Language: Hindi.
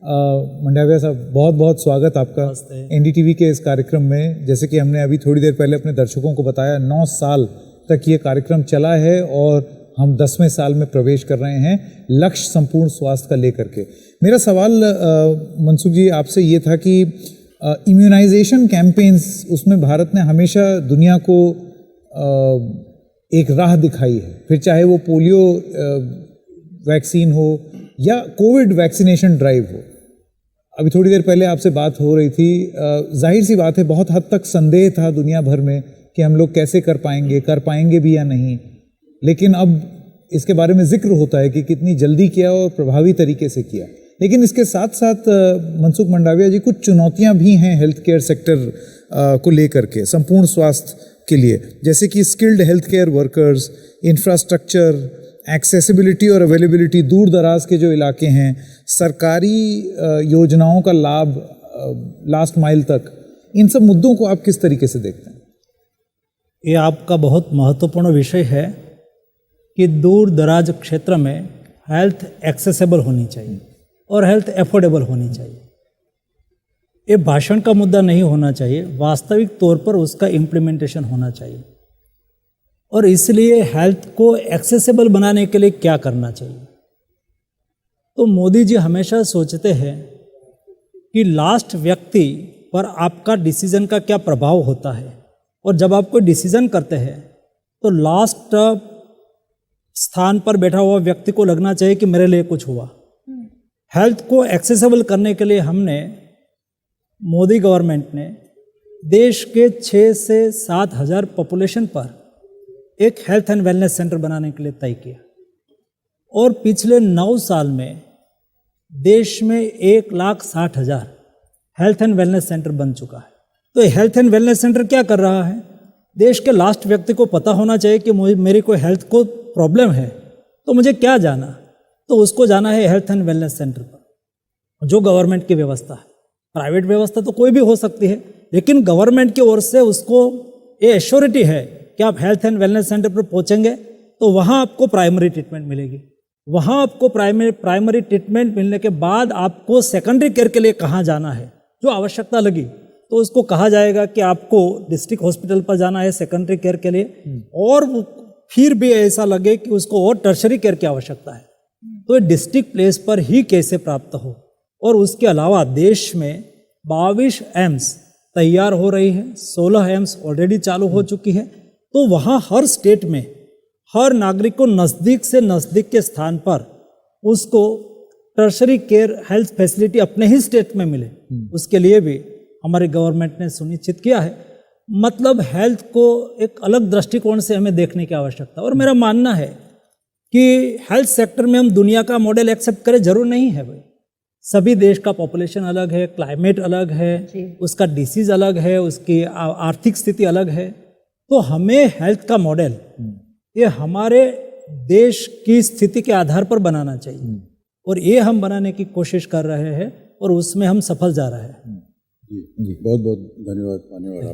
मंडाविया साहब, बहुत बहुत स्वागत आपका एनडीटीवी के इस कार्यक्रम में। जैसे कि हमने अभी थोड़ी देर पहले अपने दर्शकों को बताया, 9 साल तक ये कार्यक्रम चला है और हम 10वें साल में प्रवेश कर रहे हैं लक्ष्य संपूर्ण स्वास्थ्य का लेकर के। मेरा सवाल मनसुख जी आपसे ये था कि इम्यूनाइजेशन कैंपेन्स, उसमें भारत ने हमेशा दुनिया को एक राह दिखाई है, फिर चाहे वो पोलियो वैक्सीन हो या कोविड वैक्सीनेशन ड्राइव हो। अभी थोड़ी देर पहले आपसे बात हो रही थी, जाहिर सी बात है बहुत हद तक संदेह था दुनिया भर में कि हम लोग कैसे कर पाएंगे भी या नहीं, लेकिन अब इसके बारे में जिक्र होता है कि कितनी जल्दी किया और प्रभावी तरीके से किया। लेकिन इसके साथ साथ मनसुख मंडाविया जी, कुछ चुनौतियां भी हैं हेल्थ केयर सेक्टर को लेकर के संपूर्ण स्वास्थ्य के लिए, जैसे कि skilled health care workers, infrastructure, accessibility और अवेलेबिलिटी, दूर दराज के जो इलाके हैं, सरकारी योजनाओं का लाभ लास्ट माइल तक, इन सब मुद्दों को आप किस तरीके से देखते हैं? ये आपका बहुत महत्वपूर्ण विषय है कि दूर दराज क्षेत्र में हेल्थ एक्सेसिबल होनी चाहिए और हेल्थ एफोर्डेबल होनी चाहिए। ये भाषण का मुद्दा नहीं होना चाहिए, वास्तविक तौर पर उसका इम्प्लीमेंटेशन होना चाहिए। और इसलिए हेल्थ को एक्सेसिबल बनाने के लिए क्या करना चाहिए? तो मोदी जी हमेशा सोचते हैं कि लास्ट व्यक्ति पर आपका डिसीजन का क्या प्रभाव होता है, और जब आप कोई डिसीजन करते हैं तो लास्ट स्थान पर बैठा हुआ व्यक्ति को लगना चाहिए कि मेरे लिए कुछ हुआ। हेल्थ को एक्सेसिबल करने के लिए हमने, मोदी गवर्नमेंट ने देश के 6 से 7 हज़ार पॉपुलेशन पर एक हेल्थ एंड वेलनेस सेंटर बनाने के लिए तय किया, और पिछले 9 साल में देश में 1,60,000 हेल्थ एंड वेलनेस सेंटर बन चुका है। तो हेल्थ एंड वेलनेस सेंटर क्या कर रहा है? देश के लास्ट व्यक्ति को पता होना चाहिए कि मेरी कोई हेल्थ को प्रॉब्लम है तो मुझे क्या जाना, तो उसको जाना है हेल्थ एंड वेलनेस सेंटर पर, जो गवर्नमेंट की व्यवस्था है। प्राइवेट व्यवस्था तो कोई भी हो सकती है, लेकिन गवर्नमेंट की ओर से उसको ये एश्योरिटी है कि आप हेल्थ एंड वेलनेस सेंटर पर पहुंचेंगे तो वहाँ आपको प्राइमरी ट्रीटमेंट मिलेगी। वहाँ आपको प्राइमरी ट्रीटमेंट मिलने के बाद आपको सेकेंडरी केयर के लिए कहाँ जाना है, जो आवश्यकता लगी तो उसको कहा जाएगा कि आपको डिस्ट्रिक्ट हॉस्पिटल पर जाना है सेकेंडरी केयर के लिए, और फिर भी ऐसा लगे कि उसको और टर्शरी केयर की आवश्यकता है तो डिस्ट्रिक्ट प्लेस पर ही कैसे प्राप्त हो। और उसके अलावा देश में 22 एम्स तैयार हो रही है, 16 एम्स ऑलरेडी चालू हो चुकी है। तो वहाँ हर स्टेट में हर नागरिक को नज़दीक से नज़दीक के स्थान पर उसको टर्शरी केयर हेल्थ फैसिलिटी अपने ही स्टेट में मिले, उसके लिए भी हमारी गवर्नमेंट ने सुनिश्चित किया है। मतलब हेल्थ को एक अलग दृष्टिकोण से हमें देखने की आवश्यकता। और मेरा मानना है कि हेल्थ सेक्टर में हम दुनिया का मॉडल एक्सेप्ट करें, जरूर नहीं है भाई। सभी देश का पॉपुलेशन अलग है, क्लाइमेट अलग है, उसका डिसीज अलग है, उसकी आर्थिक स्थिति अलग है। तो हमें हेल्थ का मॉडल ये हमारे देश की स्थिति के आधार पर बनाना चाहिए, और ये हम बनाने की कोशिश कर रहे हैं और उसमें हम सफल जा रहे हैं। जी, बहुत बहुत धन्यवाद मान्यवर।